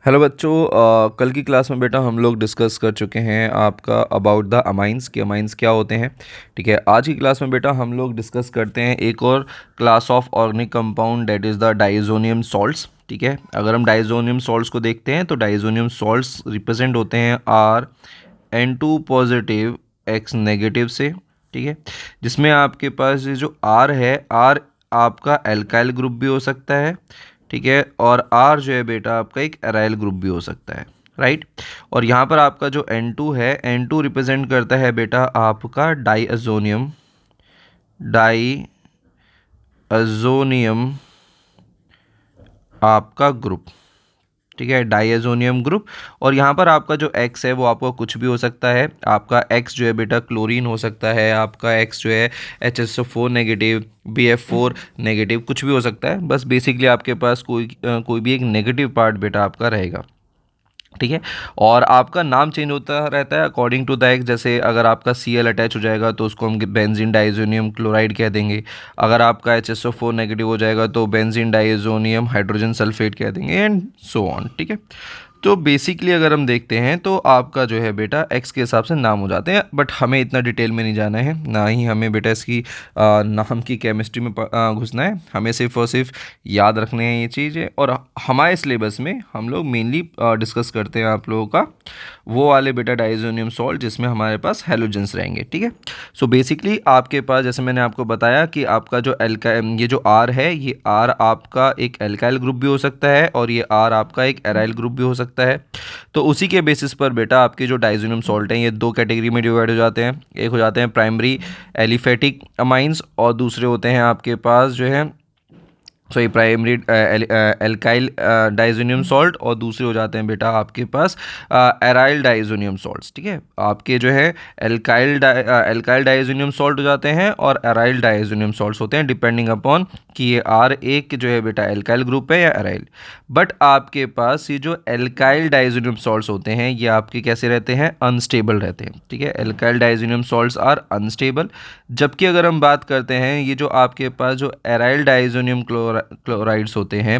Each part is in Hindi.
हेलो बच्चों। कल की क्लास में बेटा हम लोग डिस्कस कर चुके हैं आपका अबाउट द अमाइंस कि अमाइंस क्या होते हैं। ठीक है, आज की क्लास में बेटा हम लोग डिस्कस करते हैं एक और class of organic compound that is the diazonium salts. ठीक है, अगर हम डाइज़ोनियम सॉल्ट्स को देखते हैं तो डाइज़ोनियम सॉल्ट्स रिप्रेजेंट होते हैं N2 पॉजिटिव X नेगेटिव से। ठीक है, जिसमें आपके पास ये जो R है, R आपका एल्काइल ग्रुप भी हो सकता है। ठीक है, और आर जो है बेटा आपका एक एराइल ग्रुप भी हो सकता है। राइट, और यहाँ पर आपका जो N2 है, N2 रिप्रेजेंट करता है बेटा आपका डाइअजोनियम आपका ग्रुप। ठीक है, डाइअजोनियम ग्रुप। और यहाँ पर आपका जो X है वो आपका कुछ भी हो सकता है। आपका X जो है बेटा क्लोरीन हो सकता है, आपका X जो है HSO4 नेगेटिव, BF4 नेगेटिव, कुछ भी हो सकता है। बस बेसिकली आपके पास कोई भी एक नेगेटिव पार्ट बेटा आपका रहेगा। ठीक है, और आपका नाम चेंज होता रहता है अकॉर्डिंग टू द एक्स। जैसे अगर आपका Cl अटैच हो जाएगा तो उसको हम बेंजीन डाइज़ोनियम क्लोराइड कह देंगे। अगर आपका HSO4 नेगेटिव हो जाएगा तो बेंजीन डाइज़ोनियम हाइड्रोजन सल्फेट कह देंगे एंड सो ऑन। ठीक है, तो बेसिकली अगर हम देखते हैं तो आपका जो है बेटा एक्स के हिसाब से नाम हो जाते हैं, बट हमें इतना डिटेल में नहीं जाना है, ना ही हमें बेटा इसकी नाम की केमिस्ट्री में घुसना है। हमें सिर्फ और सिर्फ याद रखने हैं ये चीज़ें, और हमारे सिलेबस में हम लोग मेनली डिस्कस करते हैं आप लोगों का वो वाले बेटा डाइज़ोनियम सॉल्ट जिसमें हमारे पास हैलोजेंस रहेंगे। ठीक है, सो बेसिकली आपके पास जैसे मैंने आपको बताया कि आपका जो ये जो आर है, ये आर आपका एक एल्काइल ग्रुप भी हो सकता है और ये आर आपका एक एराइल ग्रुप भी हो सकता है। तो उसी के बेसिस पर बेटा आपके जो डाइज़ोनियम सॉल्ट हैं ये दो कैटेगरी में डिवाइड हो जाते हैं। एक हो जाते हैं प्राइमरी एलिफेटिक अमाइंस और दूसरे होते हैं आपके पास जो है सॉरी प्राइमरी एल्काइल डाइज़ोनियम सॉल्ट, और दूसरे हो जाते हैं बेटा आपके पास एराइल डाइज़ोनियम सॉल्ट्स। ठीक है, आपके जो है एल्काइल डाइज़ोनियम सॉल्ट हो जाते हैं और एराइल डाइज़ोनियम सॉल्ट्स होते हैं, डिपेंडिंग अपॉन कि ये आर एक जो है बेटा एल्काइल ग्रुप है या एराइल। बट आपके पास ये जो एल्काइल डाइज़ोनियम सॉल्ट्स होते हैं ये आपके कैसे रहते हैं, अनस्टेबल रहते हैं। ठीक है, एल्काइल डाइज़ोनियम सॉल्ट्स आर अनस्टेबल। जबकि अगर हम बात करते हैं ये जो आपके पास जो एराइल डाइज़ोनियम क्लोराइड्स होते हैं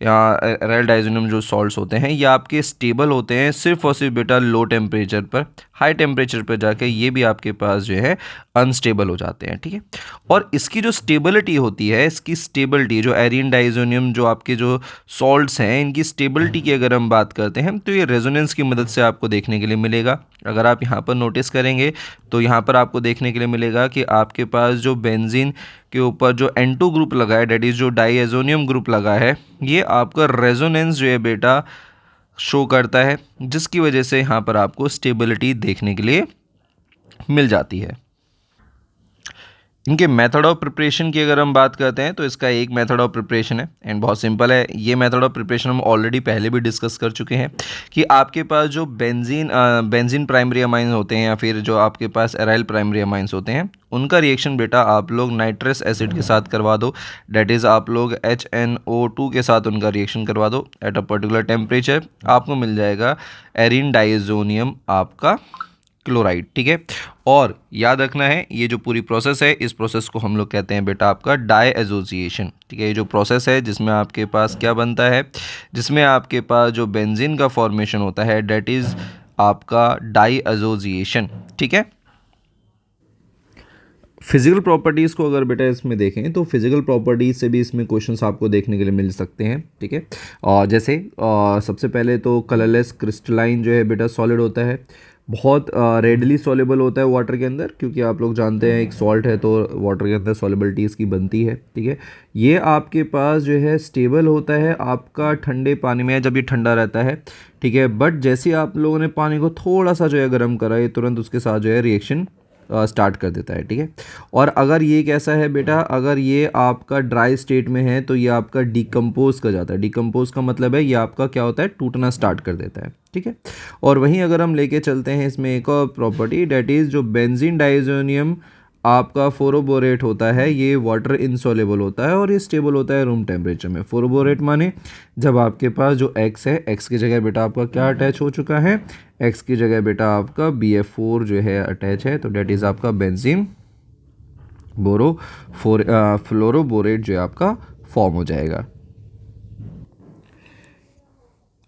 या एराइल डाइज़ोनियम जो सॉल्ट्स होते हैं ये आपके स्टेबल होते हैं सिर्फ और सिर्फ बेटा लो टेम्परेचर पर। हाई टेम्परेचर पर जाके ये भी आपके पास जो है अनस्टेबल हो जाते हैं। ठीक है, और इसकी जो स्टेबिलिटी होती है, इसकी स्टेबिलिटी जो एरिन डाइज़ोनियम जो आपके जो सॉल्ट्स हैं इनकी स्टेबिलिटी की अगर हम बात करते हैं तो ये रेजोनेंस की मदद से आपको देखने के लिए मिलेगा। अगर आप यहाँ पर नोटिस करेंगे तो यहाँ पर आपको देखने के लिए मिलेगा कि आपके पास जो बेंजीन के ऊपर जो N2 ग्रुप लगा है, डेट इज़ जो डाइएजोनियम ग्रुप लगा है, ये आपका रेजोनेंस जो है बेटा शो करता है, जिसकी वजह से यहाँ पर आपको स्टेबिलिटी देखने के लिए मिल जाती है। इनके मेथड ऑफ प्रिपरेशन की अगर हम बात करते हैं तो इसका एक मेथड ऑफ प्रिपरेशन है एंड बहुत सिंपल है। ये मेथड ऑफ प्रिपरेशन हम ऑलरेडी पहले भी डिस्कस कर चुके हैं कि आपके पास जो बेंजीन प्राइमरी अमाइंस होते हैं या फिर जो आपके पास एराइल प्राइमरी अमाइंस होते हैं उनका रिएक्शन बेटा आप लोग नाइट्रस एसिड के साथ करवा दो। डेट इज़ आप लोग HNO2 के साथ उनका रिएक्शन करवा दो एट अ पर्टिकुलर टेम्परेचर, आपको मिल जाएगा एरिन डाइज़ोनियम आपका क्लोराइड। ठीक है, और याद रखना है ये जो पूरी प्रोसेस है इस प्रोसेस को हम लोग कहते हैं बेटा आपका डाई एसोसिएशन। ठीक है, ये जो प्रोसेस है जिसमें आपके पास क्या बनता है, जिसमें आपके पास जो बेंजीन का फॉर्मेशन होता है डेट इज़ आपका डाई एसोसिएशन। ठीक है, फिजिकल प्रॉपर्टीज़ को अगर बेटा इसमें देखें तो फिजिकल प्रॉपर्टीज़ से भी इसमें क्वेश्चंस आपको देखने के लिए मिल सकते हैं। ठीक है, और जैसे सबसे पहले तो कलरलेस क्रिस्टलाइन जो है बेटा सॉलिड होता है, बहुत रेडली सॉलेबल होता है वाटर के अंदर, क्योंकि आप लोग जानते हैं एक सॉल्ट है तो वाटर के अंदर सॉलेबिलिटी इसकी बनती है। ठीक है, ये आपके पास जो है स्टेबल होता है आपका ठंडे पानी में जब ये ठंडा रहता है। ठीक है, बट जैसे आप लोगों ने पानी को थोड़ा सा जो है गर्म करा ये तुरंत उसके साथ जो है रिएक्शन स्टार्ट कर देता है। ठीक है, और अगर ये कैसा है बेटा, अगर ये आपका ड्राई स्टेट में है तो ये आपका डिकम्पोज कर जाता है। डिकम्पोज का मतलब है ये आपका क्या होता है, टूटना स्टार्ट कर देता है। ठीक है, और वहीं अगर हम लेके चलते हैं इसमें एक और प्रॉपर्टी डेट इज़ जो बेंजीन डाइज़ोनियम आपका फोरोबोरेट होता है ये वाटर इनसॉलेबल होता है और ये स्टेबल होता है रूम टेम्परेचर में। फोरोबोरेट माने जब आपके पास जो एक्स है, एक्स की जगह बेटा आपका क्या अटैच हो चुका है, एक्स की जगह बेटा आपका BF4 जो है अटैच है, तो डेट इज़ आपका बेंजीन फ्लोरोबोरेट जो है आपका फॉर्म हो जाएगा।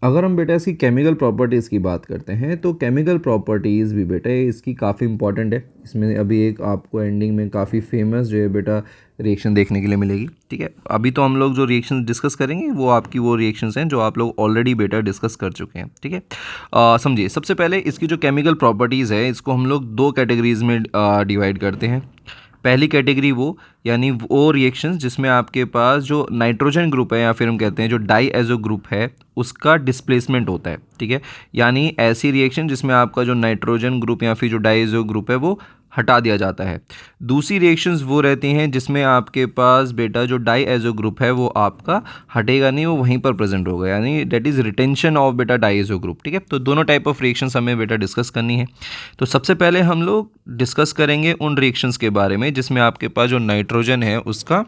अगर हम बेटा इसकी केमिकल प्रॉपर्टीज़ की बात करते हैं तो केमिकल प्रॉपर्टीज़ भी बेटा इसकी काफ़ी इंपॉर्टेंट है। इसमें अभी एक आपको एंडिंग में काफ़ी फेमस जो है बेटा रिएक्शन देखने के लिए मिलेगी। ठीक है, अभी तो हम लोग जो रिएक्शन डिस्कस करेंगे वो आपकी वो रिएक्शंस हैं जो आप लोग ऑलरेडी बेटा डिस्कस कर चुके हैं। ठीक है, समझिए सबसे पहले इसकी जो केमिकल प्रॉपर्टीज़ है इसको हम लोग दो कैटेगरीज में डिवाइड करते हैं। पहली कैटेगरी वो यानी वो रिएक्शंस जिसमें आपके पास जो नाइट्रोजन ग्रुप है या फिर हम कहते हैं जो डाई एजो ग्रुप है उसका डिस्प्लेसमेंट होता है। ठीक है, यानी ऐसी रिएक्शन जिसमें आपका जो नाइट्रोजन ग्रुप या फिर जो डाई एजो ग्रुप है वो हटा दिया जाता है। दूसरी रिएक्शंस वो रहती हैं जिसमें आपके पास बेटा जो डाई एजो ग्रुप है वो आपका हटेगा नहीं, वो वहीं पर प्रेजेंट होगा, यानी डेट इज़ रिटेंशन ऑफ बेटा डाई एजो ग्रुप। ठीक है, तो दोनों टाइप ऑफ रिएक्शंस हमें बेटा डिस्कस करनी है। तो सबसे पहले हम लोग डिस्कस करेंगे उन रिएक्शंस के बारे में जिसमें आपके पास जो नाइट्रोजन है उसका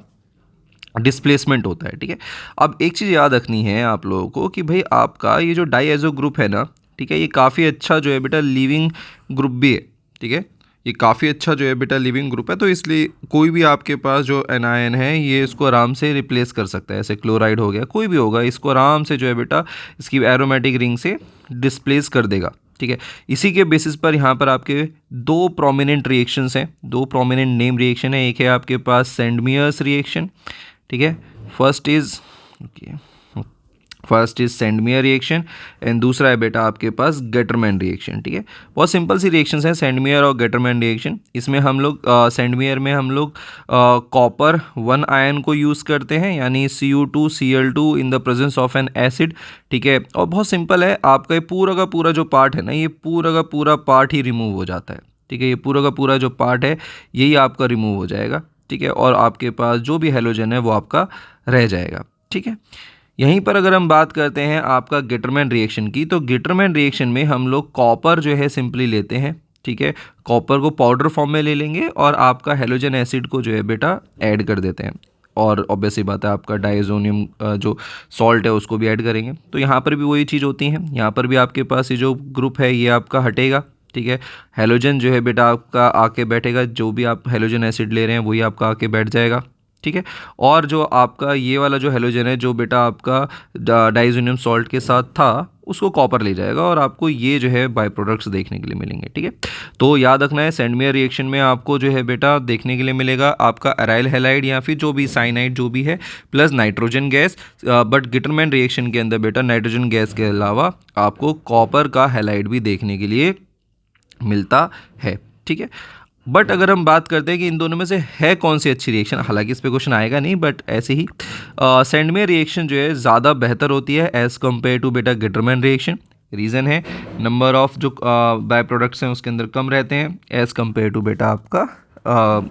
डिस्प्लेसमेंट होता है। ठीक है, अब एक चीज़ याद रखनी है आप लोगों को कि भाई आपका ये जो डाई एजो ग्रुप है ना, ठीक है, ये काफ़ी अच्छा जो है बेटा लिविंग ग्रुप भी है। ठीक है, ये काफ़ी अच्छा जो है बेटा लिविंग ग्रुप है, तो इसलिए कोई भी आपके पास जो एनायन है ये इसको आराम से रिप्लेस कर सकता है। ऐसे क्लोराइड हो गया, कोई भी होगा, इसको आराम से जो है बेटा इसकी एरोमेटिक रिंग से डिस्प्लेस कर देगा। ठीक है, इसी के बेसिस पर यहाँ पर आपके दो प्रोमिनेंट रिएक्शंस हैं, दो प्रोमिनेंट नेम रिएक्शन है। एक है आपके पास सेंडमियर्स रिएक्शन। ठीक है, फर्स्ट इज सेंडमियर रिएक्शन एंड दूसरा है बेटा आपके पास गेटरमैन रिएक्शन। ठीक है, बहुत सिंपल सी रिएक्शंस हैं सेंडमियर और गेटरमैन रिएक्शन। इसमें हम लोग सेंडमियर में हम लोग कॉपर 1 आयन को यूज़ करते हैं, यानी Cu2Cl2 in the presence of N acid. ठीक है, और बहुत सिंपल है, आपका ये पूरा का पूरा जो पार्ट है ना, ये पूरा का पूरा पार्ट ही रिमूव हो जाता है। ठीक है, ये पूरा का पूरा जो पार्ट है यही आपका रिमूव हो जाएगा। ठीक है, और आपके पास जो भी हैलोजन है वो आपका रह जाएगा। ठीक है, यहीं पर अगर हम बात करते हैं आपका गेटरमैन रिएक्शन की, तो गेटरमैन रिएक्शन में हम लोग कॉपर जो है सिंपली लेते हैं। ठीक है, कॉपर को पाउडर फॉर्म में ले लेंगे और आपका हैलोजन एसिड को जो है बेटा ऐड कर देते हैं, और ऑब्वियसली बात है आपका डाइजोनियम जो सॉल्ट है उसको भी ऐड करेंगे। तो यहाँ पर भी वही चीज़ होती है, यहाँ पर भी आपके पास ये जो ग्रुप है ये आपका हटेगा। ठीक है, हैलोजन जो है बेटा आपका आके बैठेगा, जो भी आप हैलोजन एसिड ले रहे हैं वही आपका आके बैठ जाएगा। ठीक है, और जो आपका ये वाला जो हैलोजन है जो बेटा आपका डाइजोनियम सॉल्ट के साथ था उसको कॉपर ले जाएगा और आपको ये जो है बाय प्रोडक्ट्स देखने के लिए मिलेंगे। ठीक है, तो याद रखना है सेंडमियर रिएक्शन में आपको जो है बेटा देखने के लिए मिलेगा आपका अराइल हैलाइड या फिर जो भी साइनाइड जो भी है plus nitrogen gas, but Gattermann reaction के अंदर बेटा नाइट्रोजन गैस के अलावा आपको कॉपर का हैलाइड भी देखने के लिए मिलता है। ठीक है, बट अगर हम बात करते हैं कि इन दोनों में से है कौन सी अच्छी रिएक्शन, हालांकि इस पे क्वेश्चन आएगा नहीं, बट ऐसे ही सेंडमियर रिएक्शन जो है ज़्यादा बेहतर होती है एज़ कम्पेयर टू बेटा गेटरमैन रिएक्शन। रीज़न है नंबर ऑफ जो बाय प्रोडक्ट्स हैं उसके अंदर कम रहते हैं एज़ कम्पेयर टू बेटा आपका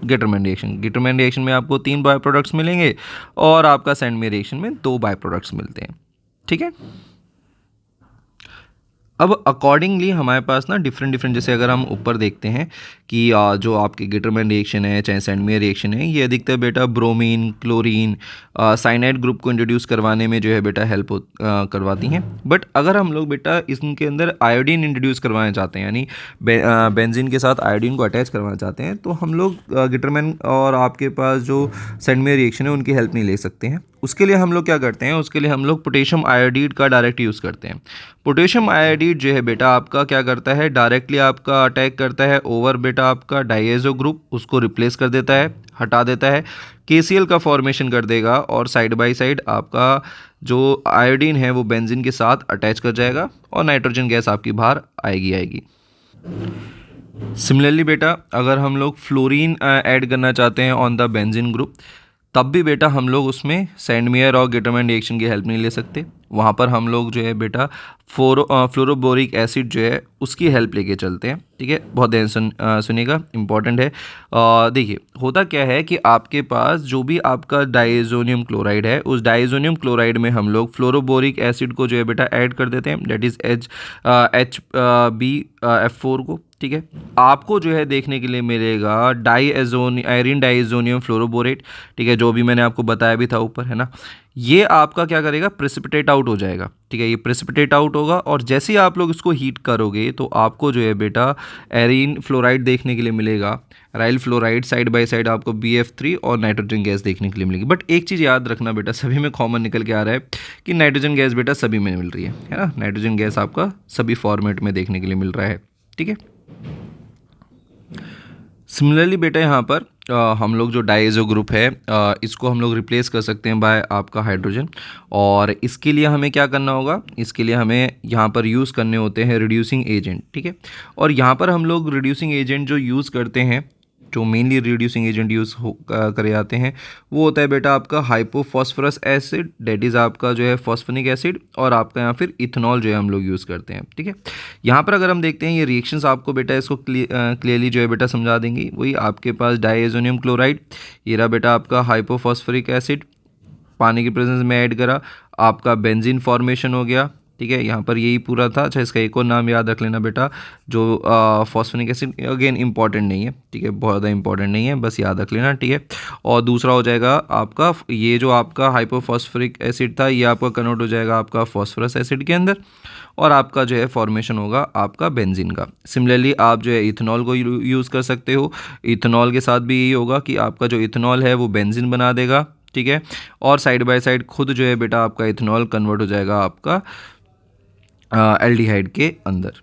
गेटरमैन रिएक्शन। गेटरमैन रिएक्शन में आपको 3 बाय प्रोडक्ट्स मिलेंगे और आपका सेंडमियर रिएक्शन में 2 बाय प्रोडक्ट्स मिलते हैं। ठीक है, अब अकॉर्डिंगली हमारे पास ना डिफरेंट जैसे अगर हम ऊपर देखते हैं कि जो आपकी गेटरमैन रिएक्शन है चाहे सेंडमियर रिएक्शन है ये अधिकतर बेटा ब्रोमीन, क्लोरीन, साइनाइड ग्रुप को इंट्रोड्यूस करवाने में जो है बेटा हेल्प करवाती हैं। बट अगर हम लोग बेटा इसके अंदर आयोडीन इंट्रोड्यूस करवाना चाहते हैं, यानी बेंजीन के साथ आयोडीन को अटैच करवाना चाहते हैं, तो हम लोग गेटरमैन और आपके पास जो सेंडमियर रिएक्शन है उनकी हेल्प नहीं ले सकते हैं। उसके लिए हम लोग क्या करते हैं, उसके लिए हम लोग पोटेशियम आयोडीड का डायरेक्ट यूज़ करते हैं। पोटेशियम आयोडीड जो है बेटा आपका क्या करता है, डायरेक्टली आपका अटैक करता है ओवर बेटा आपका डाइएजो ग्रुप, उसको रिप्लेस कर देता है, हटा देता है, KCl का फॉर्मेशन कर देगा और साइड बाय साइड आपका जो आयोडीन है वो बेंजीन के साथ अटैच कर जाएगा और नाइट्रोजन गैस आपकी बाहर आएगी। सिमिलरली बेटा अगर हम लोग फ्लोरीन ऐड करना चाहते हैं ऑन द बेंजीन ग्रुप, तब भी बेटा हम लोग उसमें सेंडमियर और गेटरमैन रिएक्शन की हेल्प नहीं ले सकते। वहाँ पर हम लोग जो है बेटा फ्लोरोबोरिक एसिड जो है उसकी हेल्प लेके चलते हैं। ठीक है, बहुत ध्यान सुनिएगा, इंपॉर्टेंट है। देखिए होता क्या है कि आपके पास जो भी आपका डाइजोनियम क्लोराइड है उस डाइजोनियम क्लोराइड में हम लोग फ्लोरोबोरिक एसिड को जो है बेटा ऐड कर देते हैं, डेट इज़ HbF4 को। ठीक है, आपको जो है देखने के लिए मिलेगा आयरन डाइजोनियम फ्लोरोबोरेट। ठीक है, जो भी मैंने आपको बताया भी था ऊपर, है ना, ये आपका क्या करेगा, प्रेसिपिटेट आउट हो जाएगा, ठीक है। ये प्रेसिपिटेट आउट होगा और जैसे ही आप लोग इसको हीट करोगे तो आपको जो है बेटा एरीन फ्लोराइड देखने के लिए मिलेगा, राइल फ्लोराइड साइड बाय साइड आपको BF3 और नाइट्रोजन गैस देखने के लिए मिलेगी। बट एक चीज़ याद रखना बेटा, सभी में कॉमन निकल के आ रहा है कि नाइट्रोजन गैस बेटा सभी में मिल रही है ना, नाइट्रोजन गैस आपका सभी फॉर्मेट में देखने के लिए मिल रहा है, ठीक है। सिमिलरली बेटा यहाँ पर हम लोग जो डाइएज़ो ग्रुप है इसको हम लोग रिप्लेस कर सकते हैं बाय आपका हाइड्रोजन, और इसके लिए हमें क्या करना होगा, इसके लिए हमें यहाँ पर यूज़ करने होते हैं रिड्यूसिंग एजेंट, ठीक है। और यहाँ पर हम लोग रिड्यूसिंग एजेंट जो यूज़ करते हैं, जो मेनली रिड्यूसिंग एजेंट यूज़ करे जाते हैं, वो होता है बेटा आपका हाइपोफॉस्फरस एसिड, डेट इज़ आपका जो है फॉस्फोनिक एसिड, और आपका यहाँ फिर इथेनॉल जो है हम लोग यूज़ करते हैं, ठीक है। यहाँ पर अगर हम देखते हैं ये रिएक्शंस आपको बेटा इसको क्लियरली जो है बेटा समझा देंगी। वही आपके पास डाइएज़ोनियम क्लोराइड, ये रहा बेटा आपका हाइपोफॉस्फोरिक एसिड, पानी की प्रेजेंस में ऐड करा, आपका बेंजीन फॉर्मेशन हो गया, ठीक है। यहाँ पर यही पूरा था। अच्छा, इसका एक और नाम याद रख लेना बेटा, जो फॉस्फोनिक एसिड, अगेन इंपॉर्टेंट नहीं है, ठीक है, बहुत ज़्यादा इंपॉर्टेंट नहीं है, बस याद रख लेना, ठीक है। और दूसरा हो जाएगा आपका ये जो आपका हाइपोफॉस्फोरिक एसिड था, ये आपका कन्वर्ट हो जाएगा आपका फॉस्फोरस एसिड के अंदर, और आपका जो है फॉर्मेशन होगा आपका बेंजीन का। सिमिलरली आप जो है इथेनॉल को यूज़ कर सकते हो, इथेनॉल के साथ भी यही होगा कि आपका जो इथेनॉल है वो बेंजीन बना देगा, ठीक है। और साइड बाय साइड खुद जो है बेटा आपका इथेनॉल कन्वर्ट हो जाएगा आपका एल्डिहाइड के अंदर।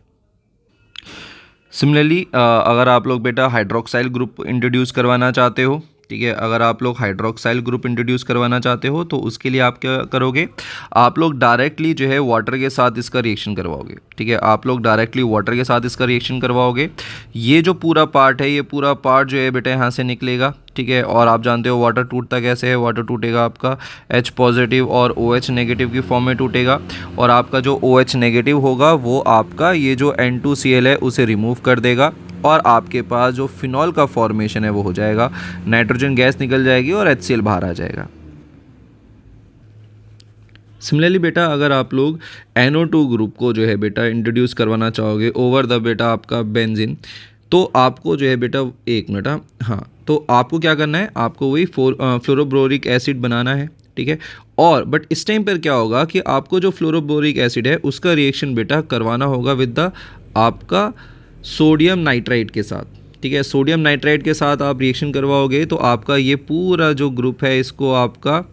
सिमिलरली अगर आप लोग बेटा हाइड्रोक्साइल ग्रुप इंट्रोड्यूस करवाना चाहते हो, ठीक है, अगर आप लोग हाइड्रोक्साइल ग्रुप इंट्रोड्यूस करवाना चाहते हो तो उसके लिए आप क्या करोगे, आप लोग डायरेक्टली जो है वाटर के साथ इसका रिएक्शन करवाओगे, ठीक है। आप लोग डायरेक्टली वाटर के साथ इसका रिएक्शन करवाओगे। ये जो पूरा पार्ट है, ये पूरा पार्ट जो है बेटा यहाँ से निकलेगा, ठीक है। और आप जानते हो वाटर टूटता कैसे है, वाटर टूटेगा आपका H पॉजिटिव और OH नेगेटिव की फॉर्म में टूटेगा, और आपका जो OH नेगेटिव होगा वो आपका ये जो N2Cl है उसे रिमूव कर देगा, और आपके पास जो फिनॉल का फॉर्मेशन है वो हो जाएगा, नाइट्रोजन गैस निकल जाएगी और HCl बाहर आ जाएगा। सिमिलरली बेटा अगर आप लोग NO2 ग्रुप को जो है बेटा इंट्रोड्यूस करवाना चाहोगे ओवर द बेटा आपका बेंजीन, तो आपको जो है बेटा, एक मिनट, हाँ, तो आपको क्या करना है, आपको वही फ्लोरोब्रोरिक एसिड बनाना है, ठीक है। और बट इस टाइम पर क्या होगा कि आपको जो फ्लोरोब्रोरिक एसिड है उसका रिएक्शन बेटा करवाना होगा विद द आपका सोडियम नाइट्राइट के साथ, ठीक है। सोडियम नाइट्राइट के साथ आप रिएक्शन करवाओगे तो आपका ये पूरा जो ग्रुप है, इसको आपका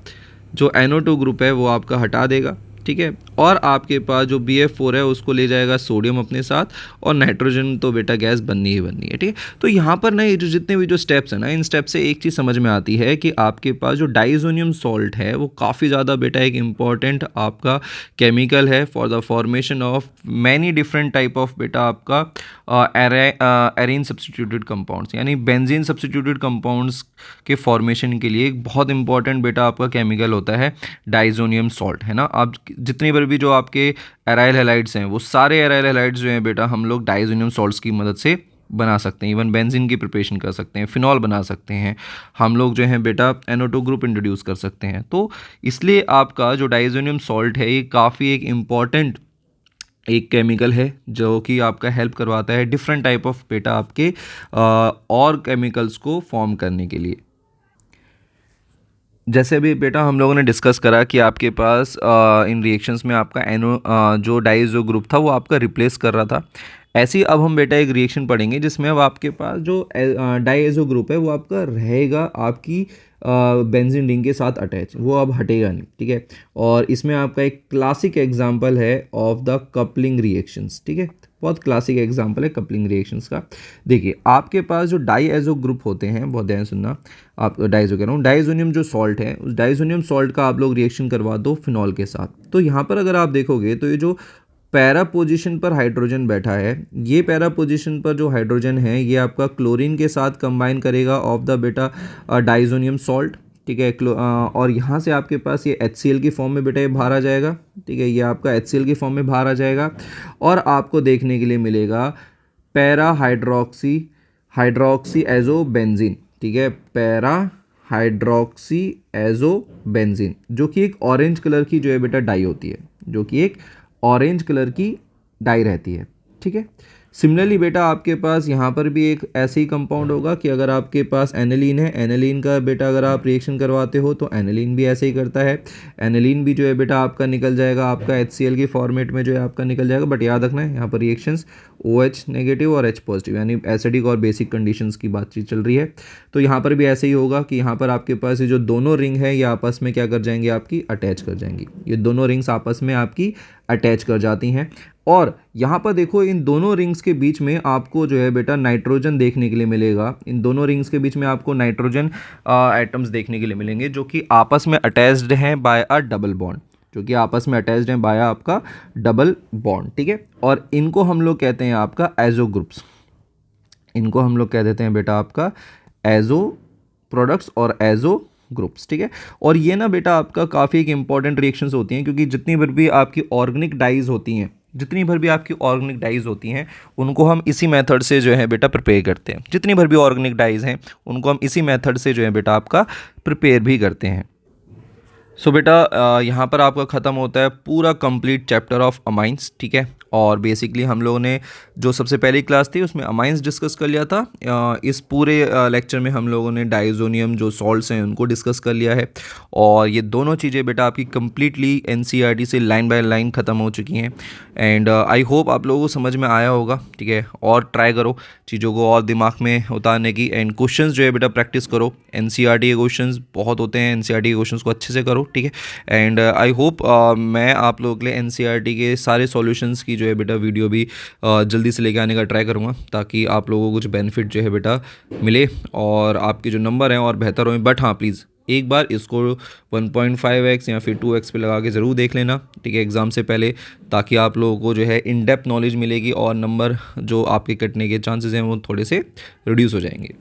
जो NO2 ग्रुप है वो आपका हटा देगा, ठीक है। और आपके पास जो BF4 है उसको ले जाएगा सोडियम अपने साथ, और नाइट्रोजन तो बेटा गैस बननी ही बननी है, ठीक है। तो यहाँ पर ना ये जो जितने भी जो स्टेप्स हैं ना, इन स्टेप से एक चीज़ समझ में आती है कि आपके पास जो डाइज़ोनियम सॉल्ट है वो काफ़ी ज़्यादा बेटा एक इम्पॉर्टेंट आपका केमिकल है for the formation of many different type of बेटा आपका एरीन सब्सटीट्यूटेड कंपाउंड्स, यानी बेंजीन सब्सटीट्यूटेड कंपाउंड्स के फॉर्मेशन के लिए एक बहुत इंपॉर्टेंट बेटा आपका केमिकल होता है डाइज़ोनियम सॉल्ट, है ना। आप जितनी बार भी जो आपके एराइल हैलाइड्स हैं, वो सारे एराइल हैलाइड्स जो हैं बेटा हम लोग डाइज़ोनियम सॉल्ट्स की मदद से बना सकते हैं। इवन बेंजीन की प्रिपरेशन कर सकते हैं, फिनॉल बना सकते हैं, हम लोग जो हैं बेटा NO2 ग्रुप इंट्रोड्यूस कर सकते हैं। तो इसलिए आपका जो डाइज़ोनियम सॉल्ट है ये काफ़ी एक इम्पॉर्टेंट एक केमिकल है जो कि आपका हेल्प करवाता है डिफरेंट टाइप ऑफ बेटा आपके और केमिकल्स को फॉर्म करने के लिए। जैसे अभी बेटा हम लोगों ने डिस्कस करा कि आपके पास इन रिएक्शंस में आपका जो डाइज़ो ग्रुप था वो आपका रिप्लेस कर रहा था। ऐसे ही अब हम बेटा एक रिएक्शन पढ़ेंगे जिसमें अब आपके पास जो डाइएज़ो ग्रुप है वो आपका रहेगा आपकी बेंजीन रिंग के साथ अटैच, वो अब हटेगा नहीं, ठीक है। और इसमें आपका एक क्लासिक एग्जांपल है ऑफ द कपलिंग रिएक्शंस, ठीक है, बहुत क्लासिक एग्जांपल है कपलिंग रिएक्शंस का। देखिए आपके पास जो डाइएज़ो ग्रुप होते हैं, बहुत ध्यान सुनना, आप डाइज़ो कह रहा हूँ, डाइज़ोनियम जो सॉल्ट है उस डाइज़ोनियम सॉल्ट का आप लोग रिएक्शन करवा दो फिनॉल के साथ। तो यहाँ पर अगर आप देखोगे तो ये जो पैरा पोजीशन पर हाइड्रोजन बैठा है, ये पैरा पोजीशन पर जो हाइड्रोजन है ये आपका क्लोरीन के साथ कंबाइन करेगा ऑफ द बेटा डाइज़ोनियम सॉल्ट, ठीक है। और यहाँ से आपके पास ये HCl की फॉर्म में बेटा ये बाहर आ जाएगा, ठीक है, ये आपका HCl की फॉर्म में बाहर आ जाएगा, और आपको देखने के लिए मिलेगा पैरा हाइड्रोक्सी एजो बेंजीन, ठीक है, पैरा हाइड्रोक्सी एजो बेंजीन, जो कि एक ऑरेंज कलर की जो है बेटा डाई होती है, जो कि एक ऑरेंज कलर की डाई रहती है, ठीक है। सिमिलरली बेटा आपके पास यहाँ पर भी एक ऐसे ही कंपाउंड होगा कि अगर आपके पास एनिलीन है, एनिलीन का बेटा अगर आप रिएक्शन करवाते हो तो एनिलीन भी ऐसे ही करता है। एनिलीन भी जो है बेटा आपका निकल जाएगा, आपका HCl की फॉर्मेट में जो है आपका निकल जाएगा। बट याद रखना है यहाँ पर रिएक्शंस OH नेगेटिव और H पॉजिटिव यानी एसिडिक और बेसिक कंडीशंस की बातचीत चल रही है। तो यहाँ पर भी ऐसे ही होगा कि यहाँ पर आपके पास ये जो दोनों रिंग है ये आपस में क्या कर जाएंगे, आपकी अटैच कर जाएंगी। ये दोनों रिंग्स आपस में आपकी अटैच कर जाती हैं। और यहाँ पर देखो इन दोनों रिंग्स के बीच में आपको जो है बेटा नाइट्रोजन देखने के लिए मिलेगा। इन दोनों रिंग्स के बीच में आपको नाइट्रोजन एटम्स देखने के लिए मिलेंगे जो कि आपस में अटैच्ड हैं बाय अ डबल बॉन्ड, जो कि आपस में अटैच्ड हैं बाय आपका डबल बॉन्ड। ठीक है, और इनको हम लोग कहते हैं आपका एजो ग्रुप्स। इनको हम लोग कह देते हैं बेटा आपका एजो प्रोडक्ट्स और एजो ग्रुप्स। ठीक है, और ये ना बेटा आपका काफ़ी एक इंपॉर्टेंट रिएक्शंस होती हैं क्योंकि जितनी बार भी आपकी ऑर्गेनिक डाइज होती हैं, जितनी भर भी आपकी ऑर्गेनिक डाइज होती हैं उनको हम इसी मेथड से जो है बेटा प्रिपेयर करते हैं। जितनी भर भी ऑर्गेनिक डाइज हैं उनको हम इसी मेथड से जो है बेटा आपका प्रिपेयर भी करते हैं। सो बेटा यहाँ पर आपका ख़त्म होता है पूरा कंप्लीट चैप्टर ऑफ अमाइंस। ठीक है, और बेसिकली हम लोगों ने जो सबसे पहली क्लास थी उसमें अमाइंस डिस्कस कर लिया था। इस पूरे लेक्चर में हम लोगों ने डाइज़ोनियम जो सॉल्ट्स हैं उनको डिस्कस कर लिया है। और ये दोनों चीज़ें बेटा आपकी कम्प्लीटली NCERT से लाइन बाय लाइन ख़त्म हो चुकी हैं। एंड आई होप आप लोगों को समझ में आया होगा। ठीक है, और ट्राई करो चीज़ों को और दिमाग में उतारने की। एंड क्वेश्चंस जो है बेटा प्रैक्टिस करो। NCERT के क्वेश्चंस बहुत होते हैं, NCERT के क्वेश्चंस को अच्छे से करो। ठीक है, एंड आई होप मैं आप लोगों के लिए NCERT के सारे सॉल्यूशंस की जो है बेटा वीडियो भी जल्दी से लेके आने का ट्राई करूँगा ताकि आप लोगों को कुछ बेनिफिट जो है बेटा मिले और आपके जो नंबर हैं और बेहतर हों। बट हाँ प्लीज़ एक बार इसको 1.5x या फिर 2x पे लगा के ज़रूर देख लेना। ठीक है, एग्ज़ाम से पहले, ताकि आप लोगों को जो है इन डेप्थ नॉलेज मिलेगी और नंबर जो आपके कटने के चांसेस हैं वो थोड़े से रिड्यूस हो जाएंगे।